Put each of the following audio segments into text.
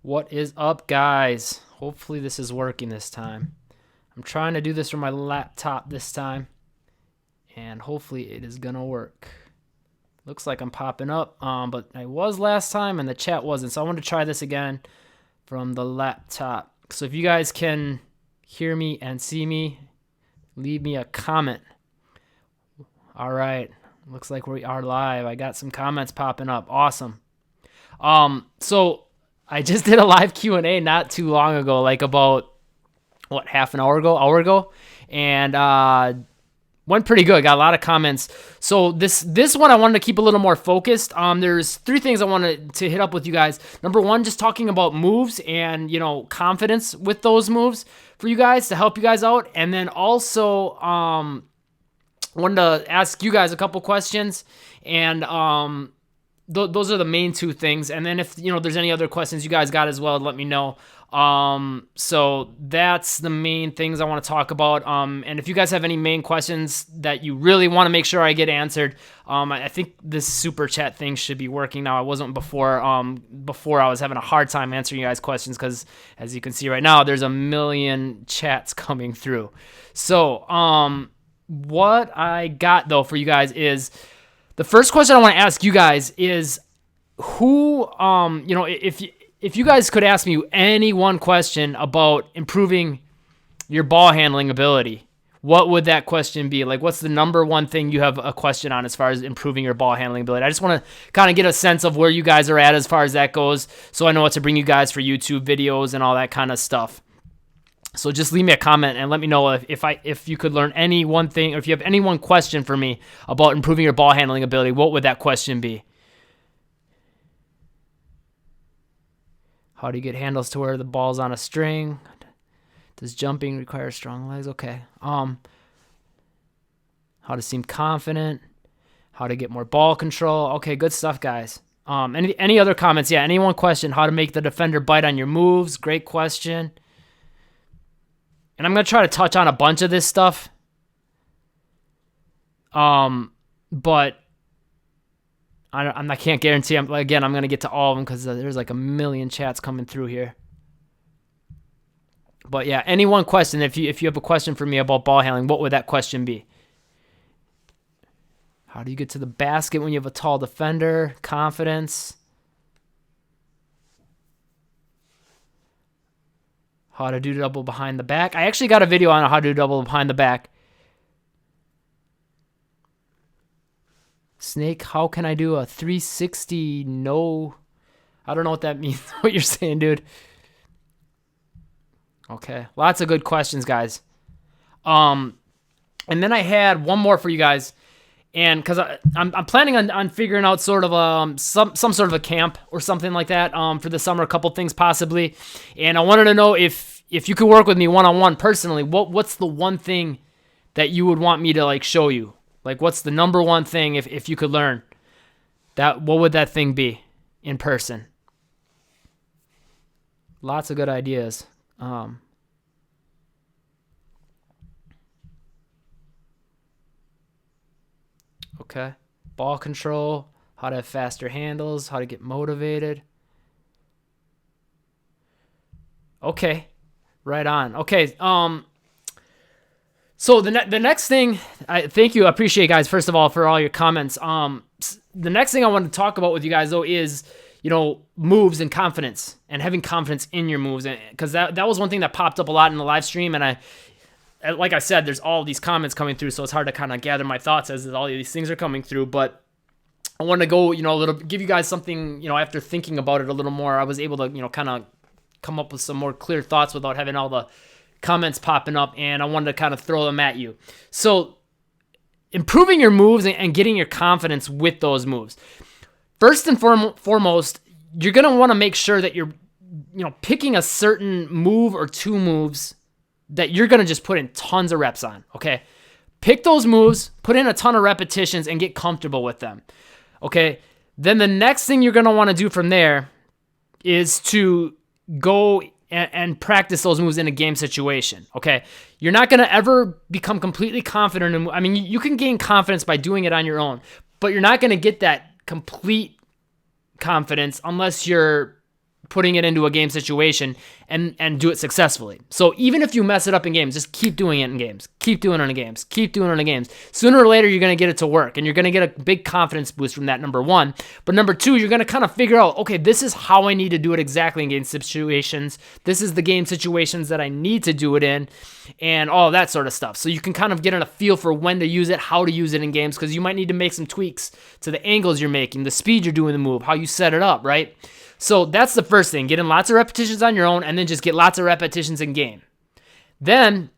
What is up, guys? Hopefully this is working this time. I'm trying to do this from my laptop this time, and hopefully it is gonna work. Looks like I'm popping up, but I was last time and the chat wasn't, so I want to try this again from the laptop. So if you guys can hear me and see me, leave me a comment. All right, looks like we are live. I got some comments popping up. Awesome. So I just did a live Q&A not too long ago, like about half an hour ago, and went pretty good. Got a lot of comments. So this one I wanted to keep a little more focused. There's three things I wanted to hit up with you guys. Number one, just talking about moves and confidence with those moves for you guys to help you guys out, and then also wanted to ask you guys a couple questions, and those are the main two things. And then if there's any other questions you guys got as well, let me know. So that's the main things I want to talk about. And if you guys have any main questions that you really want to make sure I get answered, I think this super chat thing should be working now. I wasn't before. Before I was having a hard time answering you guys' questions because, as you can see right now, there's a million chats coming through. So, what I got though for you guys is the first question I want to ask you guys is who, if you guys could ask me any one question about improving your ball handling ability, what would that question be? Like, what's the number one thing you have a question on as far as improving your ball handling ability? I just want to kind of get a sense of where you guys are at as far as that goes, so I know what to bring you guys for YouTube videos and all that kind of stuff. So just leave me a comment and let me know if you could learn any one thing, or if you have any one question for me about improving your ball handling ability, what would that question be? How do you get handles to where the ball's on a string? Does jumping require strong legs? Okay. How to seem confident? How to get more ball control? Okay, good stuff, guys. Any other comments? Yeah, any one question? How to make the defender bite on your moves? Great question. And I'm going to try to touch on a bunch of this stuff. But I can't guarantee. I'm going to get to all of them because there's like a million chats coming through here. But yeah, any one question. If you have a question for me about ball handling, what would that question be? How do you get to the basket when you have a tall defender? Confidence. How to do double behind the back. I actually got a video on how to do double behind the back. Snake, how can I do a 360 no? I don't know what that means. What you're saying, dude. Okay, lots of good questions, guys. And then I had one more for you guys, and because I'm planning on figuring out sort of some sort of a camp or something like that for the summer, a couple things possibly, and I wanted to know if you could work with me one-on-one personally, what's the one thing that you would want me to like show you? Like, what's the number one thing if you could learn that? What would that thing be in person? Lots of good ideas. Okay. Ball control, how to have faster handles, how to get motivated. Okay. Right on. Okay. So the next thing, thank you. I appreciate, guys, first of all, for all your comments. The next thing I want to talk about with you guys, though, is, moves and confidence and having confidence in your moves. Because that was one thing that popped up a lot in the live stream. And like I said, there's all these comments coming through, so it's hard to kind of gather my thoughts as all these things are coming through. But I want to go, give you guys something, after thinking about it a little more, I was able to, kind of come up with some more clear thoughts without having all the comments popping up, and I wanted to kind of throw them at you. So improving your moves and getting your confidence with those moves. First and foremost, you're going to want to make sure that you're, picking a certain move or two moves that you're going to just put in tons of reps on, okay? Pick those moves, put in a ton of repetitions, and get comfortable with them, okay? Then the next thing you're going to want to do from there is to go and practice those moves in a game situation, okay? You're not going to ever become completely confident. I mean, you can gain confidence by doing it on your own, but you're not going to get that complete confidence unless you're putting it into a game situation and do it successfully. So even if you mess it up in games, just keep doing it in games. Keep doing it in games. Keep doing it in games. Sooner or later, you're going to get it to work, and you're going to get a big confidence boost from that, number one. But number two, you're going to kind of figure out, okay, this is how I need to do it exactly in game situations. This is the game situations that I need to do it in, and all that sort of stuff. So you can kind of get a feel for when to use it, how to use it in games, because you might need to make some tweaks to the angles you're making, the speed you're doing the move, how you set it up, right? So that's the first thing. Get in lots of repetitions on your own, and then just get lots of repetitions in game. Then,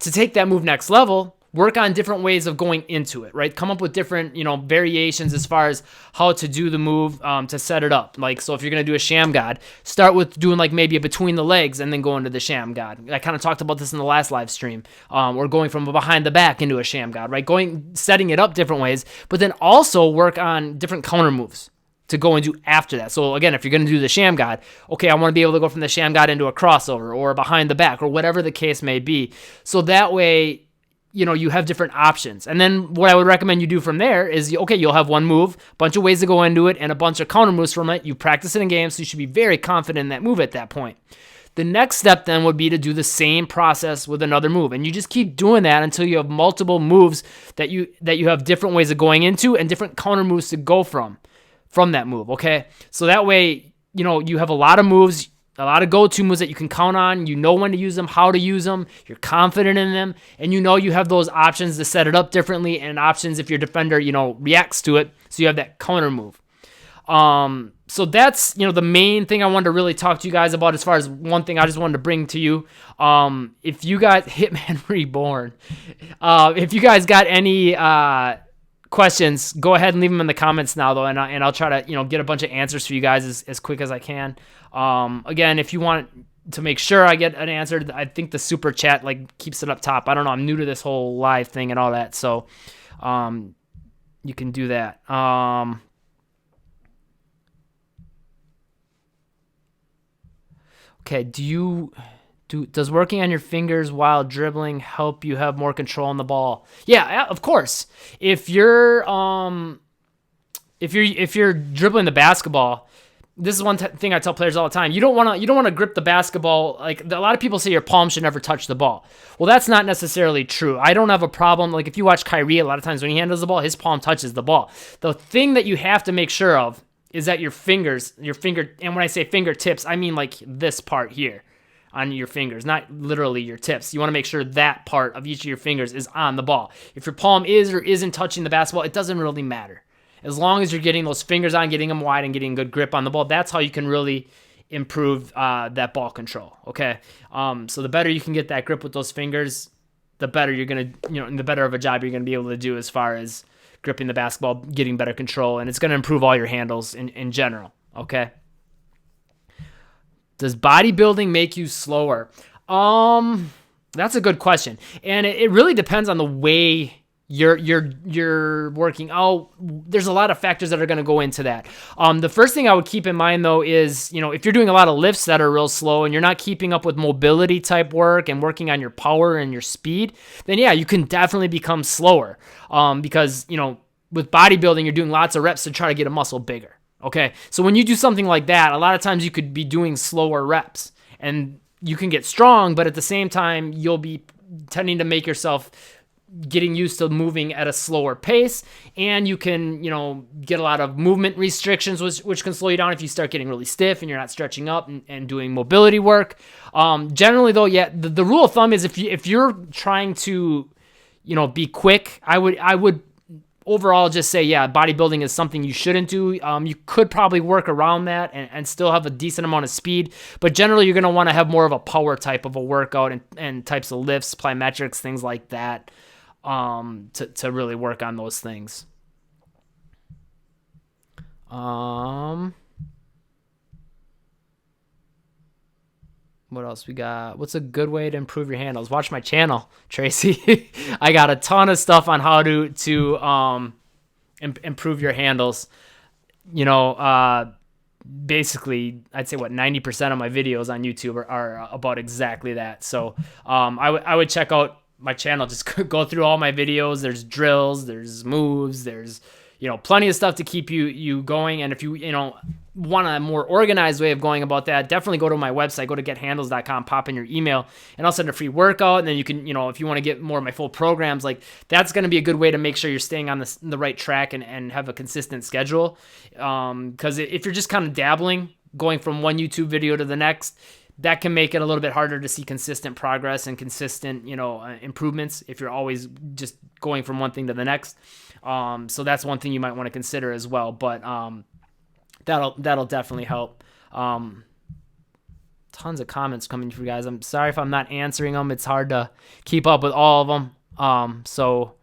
to take that move next level, work on different ways of going into it, right? Come up with different, variations as far as how to do the move to set it up. Like, so if you're going to do a Sham God, start with doing like maybe a between the legs and then go into the Sham God. I kind of talked about this in the last live stream. Or going from behind the back into a Sham God, right? Setting it up different ways, but then also work on different counter moves to go and do after that. So again, if you're going to do the Sham God, okay, I want to be able to go from the Sham God into a crossover or behind the back or whatever the case may be. So that way, you have different options. And then what I would recommend you do from there is, okay, you'll have one move, a bunch of ways to go into it, and a bunch of counter moves from it. You practice it in games, so you should be very confident in that move at that point. The next step then would be to do the same process with another move. And you just keep doing that until you have multiple moves that you have different ways of going into and different counter moves to go from that move, okay? So that way, you have a lot of moves, a lot of go-to moves that you can count on. You know when to use them, how to use them. You're confident in them, and you have those options to set it up differently and options if your defender, reacts to it. So you have that counter move. So that's, the main thing I wanted to really talk to you guys about as far as one thing I just wanted to bring to you. If you got Hitman Reborn, if you guys got any questions, go ahead and leave them in the comments now, though, and I'll try to get a bunch of answers for you guys as quick as I can. Again, if you want to make sure I get an answer, I think the super chat keeps it up top. I don't know, I'm new to this whole live thing and all that, so you can do that. Okay, does working on your fingers while dribbling help you have more control on the ball? Yeah, of course. If you're dribbling the basketball, this is one thing I tell players all the time. You don't want to grip the basketball. A lot of people say your palm should never touch the ball. Well, that's not necessarily true. I don't have a problem. If you watch Kyrie, a lot of times when he handles the ball, his palm touches the ball. The thing that you have to make sure of is that your finger, and when I say fingertips, I mean this part here on your fingers, not literally your tips. You want to make sure that part of each of your fingers is on the ball. If your palm is or isn't touching the basketball, it doesn't really matter. As long as you're getting those fingers on, getting them wide, and getting good grip on the ball, that's how you can really improve that ball control, okay? So the better you can get that grip with those fingers, the better you're going to, the better of a job you're going to be able to do as far as gripping the basketball, getting better control, and it's going to improve all your handles in general, okay? Does bodybuilding make you slower? That's a good question. And it really depends on the way you're working out. There's a lot of factors that are going to go into that. The first thing I would keep in mind, though, is, if you're doing a lot of lifts that are real slow and you're not keeping up with mobility type work and working on your power and your speed, then yeah, you can definitely become slower. Because, with bodybuilding, you're doing lots of reps to try to get a muscle bigger. Okay, so when you do something like that, a lot of times you could be doing slower reps and you can get strong, but at the same time, you'll be tending to make yourself getting used to moving at a slower pace, and you can, get a lot of movement restrictions, which can slow you down if you start getting really stiff and you're not stretching up and doing mobility work. Generally, though, yeah, the rule of thumb is if you're trying to, be quick, I would overall just say, yeah, bodybuilding is something you shouldn't do. You could probably work around that and still have a decent amount of speed, but generally you're going to want to have more of a power type of a workout and types of lifts, plyometrics, things like that, to really work on those things. What else we got? What's a good way to improve your handles? Watch my channel, Tracy. I got a ton of stuff on how to improve your handles. Basically, I'd say 90% of my videos on YouTube are about exactly that. So I would check out my channel. Just go through all my videos. There's drills, there's moves, there's plenty of stuff to keep you going. And if you want a more organized way of going about that, definitely go to my website, go to gethandles.com, pop in your email, and I'll send a free workout. And then you can, if you want to get more of my full programs, like that's going to be a good way to make sure you're staying on the right track and have a consistent schedule. Because if you're just kind of dabbling, going from one YouTube video to the next, that can make it a little bit harder to see consistent progress and consistent, improvements if you're always just going from one thing to the next. So that's one thing you might want to consider as well. But that'll definitely help. Tons of comments coming from you guys. I'm sorry if I'm not answering them. It's hard to keep up with all of them. So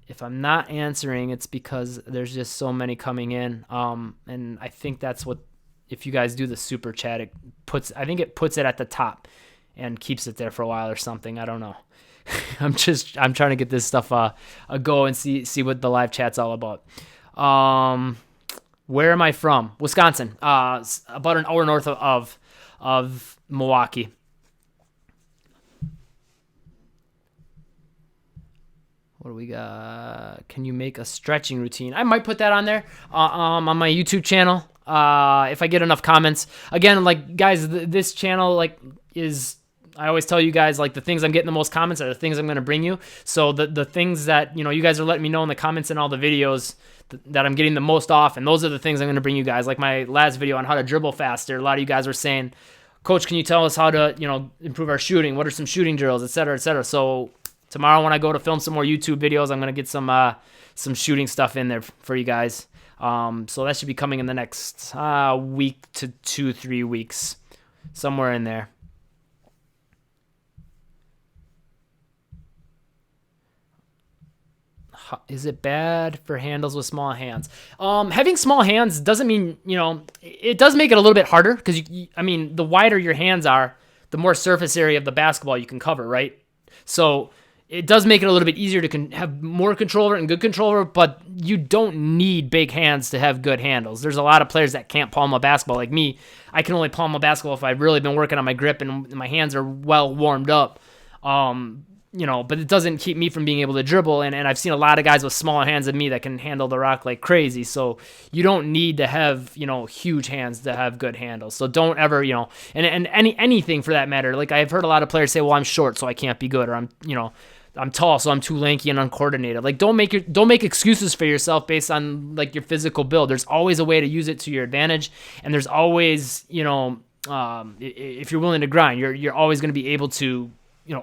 if I'm not answering, it's because there's just so many coming in. And I think that's what, if you guys do the super chat, it puts it at the top and keeps it there for a while or something. I don't know. I'm trying to get this stuff a go and see what the live chat's all about. Where am I from? Wisconsin. About an hour north of Milwaukee. What do we got? Can you make a stretching routine? I might put that on there on my YouTube channel if I get enough comments. Again, like guys, this channel is, I always tell you guys, like the things I'm getting the most comments are the things I'm going to bring you. So the things that you guys are letting me know in the comments in all the videos that I'm getting the most off, and those are the things I'm going to bring you guys. Like my last video on how to dribble faster, a lot of you guys were saying, Coach, can you tell us how to improve our shooting? What are some shooting drills, et cetera, et cetera. So tomorrow when I go to film some more YouTube videos, I'm going to get some shooting stuff in there for you guys. So that should be coming in the next week to 2-3 weeks, somewhere in there. Is it bad for handles with small hands? Having small hands doesn't mean, it does make it a little bit harder because, the wider your hands are, the more surface area of the basketball you can cover, right? So it does make it a little bit easier to have more control over it and good control over it, but you don't need big hands to have good handles. There's a lot of players that can't palm a basketball. Like me, I can only palm a basketball if I've really been working on my grip and my hands are well warmed up. But it doesn't keep me from being able to dribble, and I've seen a lot of guys with smaller hands than me that can handle the rock like crazy, so you don't need to have, huge hands to have good handles. So don't ever, and anything for that matter. Like I've heard a lot of players say, well, I'm short, so I can't be good, or I'm tall, so I'm too lanky and uncoordinated. Like don't make excuses for yourself based on like your physical build. There's always a way to use it to your advantage, and there's always, if you're willing to grind, you're always going to be able to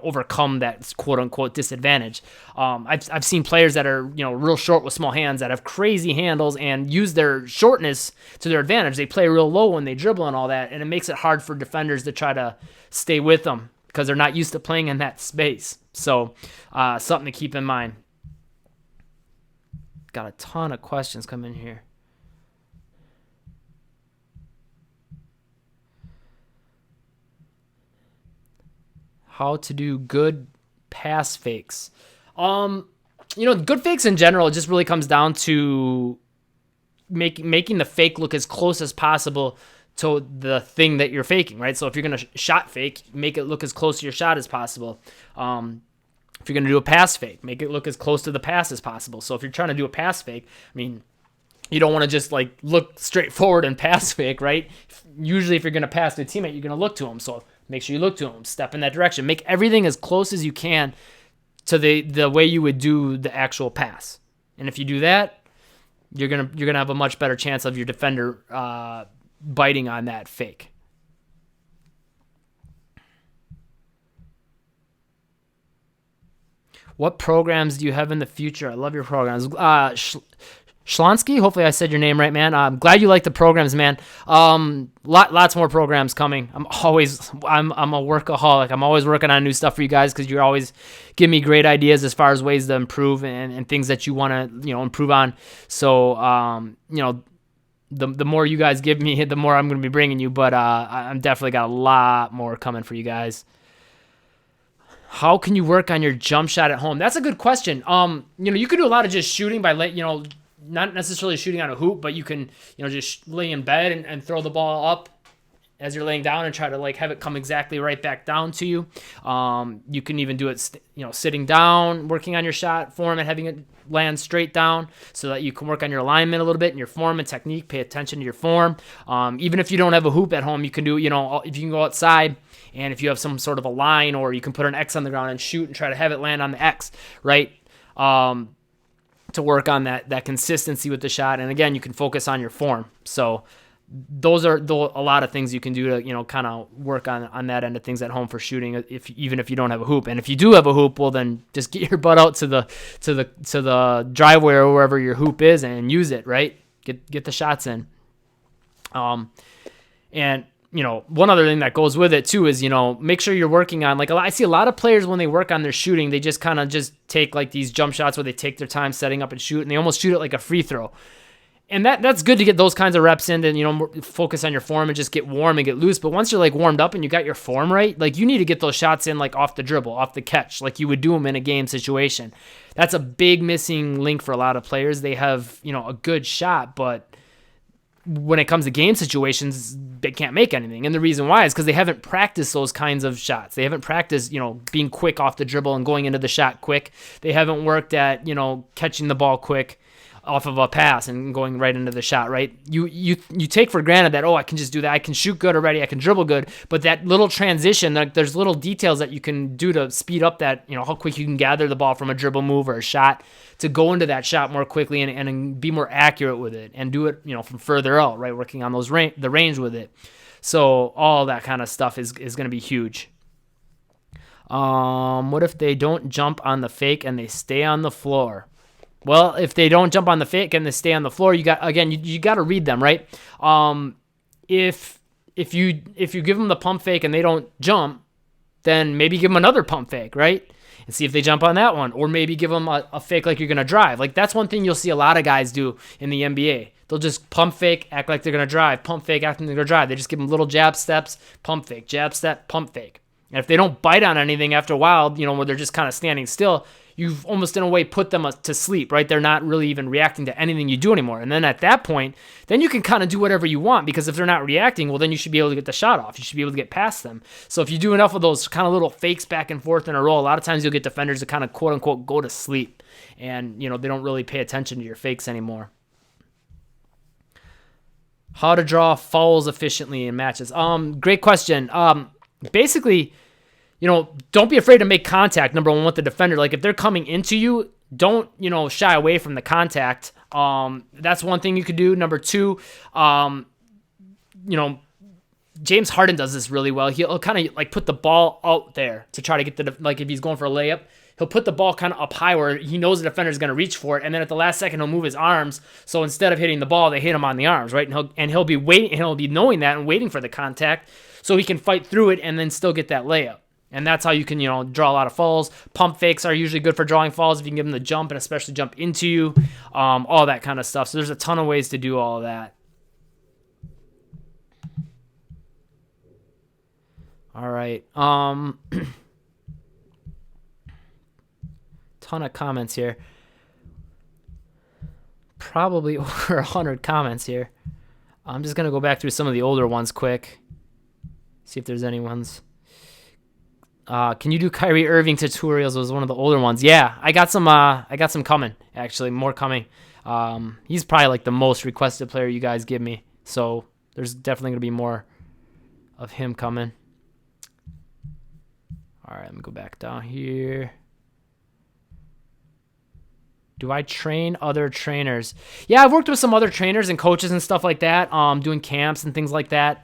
overcome that quote unquote disadvantage. I've seen players that are, real short with small hands that have crazy handles and use their shortness to their advantage. They play real low when they dribble and all that, and it makes it hard for defenders to try to stay with them because they're not used to playing in that space. So, something to keep in mind. Got a ton of questions coming in here. How to do good pass fakes. Good fakes in general, it just really comes down to making the fake look as close as possible to the thing that you're faking, right? So if you're going to shot fake, make it look as close to your shot as possible. If you're going to do a pass fake, make it look as close to the pass as possible. So if you're trying to do a pass fake, you don't want to just like look straight forward and pass fake, right? Usually if you're going to pass to a teammate, you're going to look to them. So make sure you look to them, step in that direction, make everything as close as you can to the way you would do the actual pass. And if you do that, you're gonna have a much better chance of your defender biting on that fake. What programs do you have in the future? I love your programs. Schlonsky, hopefully I said your name right, man. I'm glad you like the programs, man. Lots more programs coming. I'm a workaholic. I'm always working on new stuff for you guys because you always give me great ideas as far as ways to improve and things that you want to, improve on. So, the more you guys give me, the more I'm going to be bringing you. But I'm definitely got a lot more coming for you guys. How can you work on your jump shot at home? That's a good question. You could do a lot of just shooting by not necessarily shooting on a hoop, but you can, just lay in bed and throw the ball up as you're laying down and try to like have it come exactly right back down to you. You can even do it, sitting down, working on your shot form and having it land straight down so that you can work on your alignment a little bit and your form and technique. Pay attention to your form. Even if you don't have a hoop at home, you can do, if you can go outside and if you have some sort of a line, or you can put an X on the ground and shoot and try to have it land on the X, right? To work on that consistency with the shot. And again, you can focus on your form. So those are a lot of things you can do to, kind of work on that end of things at home for shooting, even if you don't have a hoop. And if you do have a hoop, well then just get your butt out to the driveway or wherever your hoop is and use it, right? Get the shots in. And one other thing that goes with it too is, make sure you're working on, I see a lot of players when they work on their shooting, they just kind of just take like these jump shots where they take their time setting up and shoot, and they almost shoot it like a free throw. And that's good to get those kinds of reps in, and, focus on your form and just get warm and get loose. But once you're like warmed up and you got your form right, like you need to get those shots in like off the dribble, off the catch, like you would do them in a game situation. That's a big missing link for a lot of players. They have, a good shot, but when it comes to game situations, they can't make anything. And the reason why is because they haven't practiced those kinds of shots. They haven't practiced, being quick off the dribble and going into the shot quick. They haven't worked at, catching the ball quick off of a pass and going right into the shot, right? You take for granted that, I can just do that. I can shoot good already. I can dribble good. But that little transition, there's little details that you can do to speed up that, how quick you can gather the ball from a dribble move or a shot to go into that shot more quickly and be more accurate with it and do it, from further out, right? Working on the range with it. So all that kind of stuff is going to be huge. What if they don't jump on the fake and they stay on the floor? Well, if they don't jump on the fake and they stay on the floor, you got to read them, right? If you give them the pump fake and they don't jump, then maybe give them another pump fake, right? And see if they jump on that one, or maybe give them a fake like you're gonna drive. Like that's one thing you'll see a lot of guys do in the NBA. They'll just pump fake, act like they're gonna drive, pump fake, act like they're gonna drive. They just give them little jab steps, pump fake, jab step, pump fake. And if they don't bite on anything after a while, where they're just kind of standing still, you've almost in a way put them to sleep, right? They're not really even reacting to anything you do anymore. And then at that point, then you can kind of do whatever you want, because if they're not reacting, well, then you should be able to get the shot off. You should be able to get past them. So if you do enough of those kind of little fakes back and forth in a row, a lot of times you'll get defenders to kind of quote unquote go to sleep, and they don't really pay attention to your fakes anymore. How to draw fouls efficiently in matches. Great question. Basically, don't be afraid to make contact, number one, with the defender. Like, if they're coming into you, don't, shy away from the contact. That's one thing you could do. Number two, James Harden does this really well. He'll kind of, put the ball out there to try to get if he's going for a layup, he'll put the ball kind of up high where he knows the defender is going to reach for it, and then at the last second, he'll move his arms. So instead of hitting the ball, they hit him on the arms, right? And he'll be waiting, and he'll be knowing that and waiting for the contact so he can fight through it and then still get that layup. And that's how you can, draw a lot of fouls. Pump fakes are usually good for drawing fouls if you can give them the jump, and especially jump into you, all that kind of stuff. So there's a ton of ways to do all of that. All right. Ton of comments here. Probably over 100 comments here. I'm just going to go back through some of the older ones quick. See if there's any ones. Can you do Kyrie Irving tutorials? Was one of the older ones. Yeah, I got some coming, actually, more coming. He's probably the most requested player you guys give me. So there's definitely going to be more of him coming. All right, let me go back down here. Do I train other trainers? Yeah, I've worked with some other trainers and coaches and stuff like that, doing camps and things like that.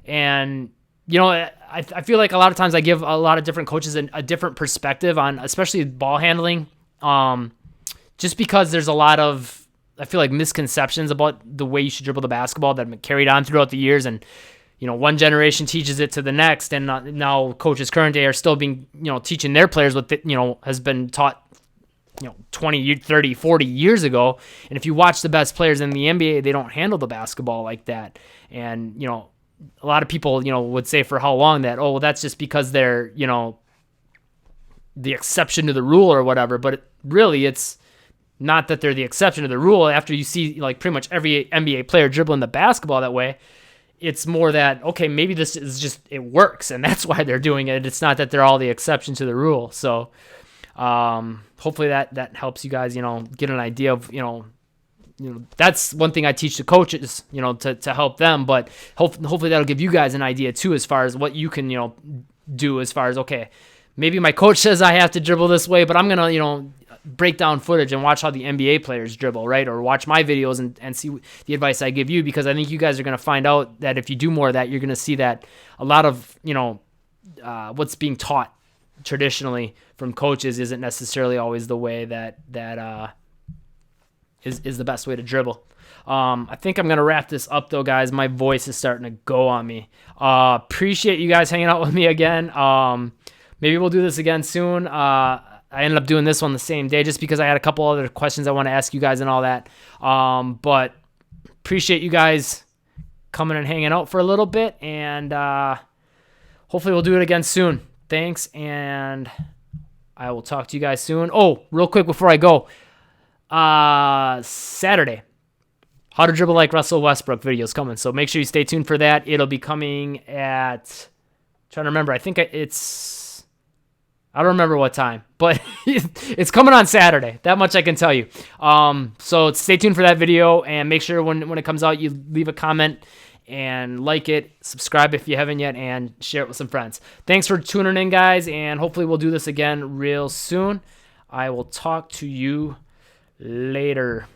And I feel like a lot of times I give a lot of different coaches a different perspective on, especially ball handling, just because there's a lot of, I feel like, misconceptions about the way you should dribble the basketball that have been carried on throughout the years. And, one generation teaches it to the next, and now coaches current day are still being, teaching their players what, has been taught, 20, 30, 40 years ago. And if you watch the best players in the NBA, they don't handle the basketball like that. And, a lot of people, would say for how long that, that's just because they're, the exception to the rule or whatever. But really, it's not that they're the exception to the rule. After you see pretty much every NBA player dribbling the basketball that way, it's more that, okay, maybe this is just, it works, and that's why they're doing it. It's not that they're all the exception to the rule. So hopefully that helps you guys, get an idea of, that's one thing I teach the coaches, to help them, but hopefully that'll give you guys an idea too, as far as what you can, do as far as, okay, maybe my coach says I have to dribble this way, but I'm going to, break down footage and watch how the NBA players dribble, right? Or watch my videos and see the advice I give you, because I think you guys are going to find out that if you do more of that, you're going to see that a lot of, what's being taught traditionally from coaches isn't necessarily always the way that is the best way to dribble. I think I'm going to wrap this up though, guys. My voice is starting to go on me. Appreciate you guys hanging out with me again. Maybe we'll do this again soon. I ended up doing this one the same day just because I had a couple other questions I want to ask you guys and all that. But appreciate you guys coming and hanging out for a little bit, and hopefully we'll do it again soon. Thanks, and I will talk to you guys soon. Oh, real quick before I go, Saturday, how to dribble like Russell Westbrook videos coming, so make sure you stay tuned for that. It'll be coming at, trying to remember, I think I don't remember what time, but it's coming on Saturday. That much I can tell you. So stay tuned for that video, and make sure when it comes out, you leave a comment and like it, subscribe if you haven't yet, and share it with some friends. Thanks for tuning in, guys, and hopefully we'll do this again real soon. I will talk to you later.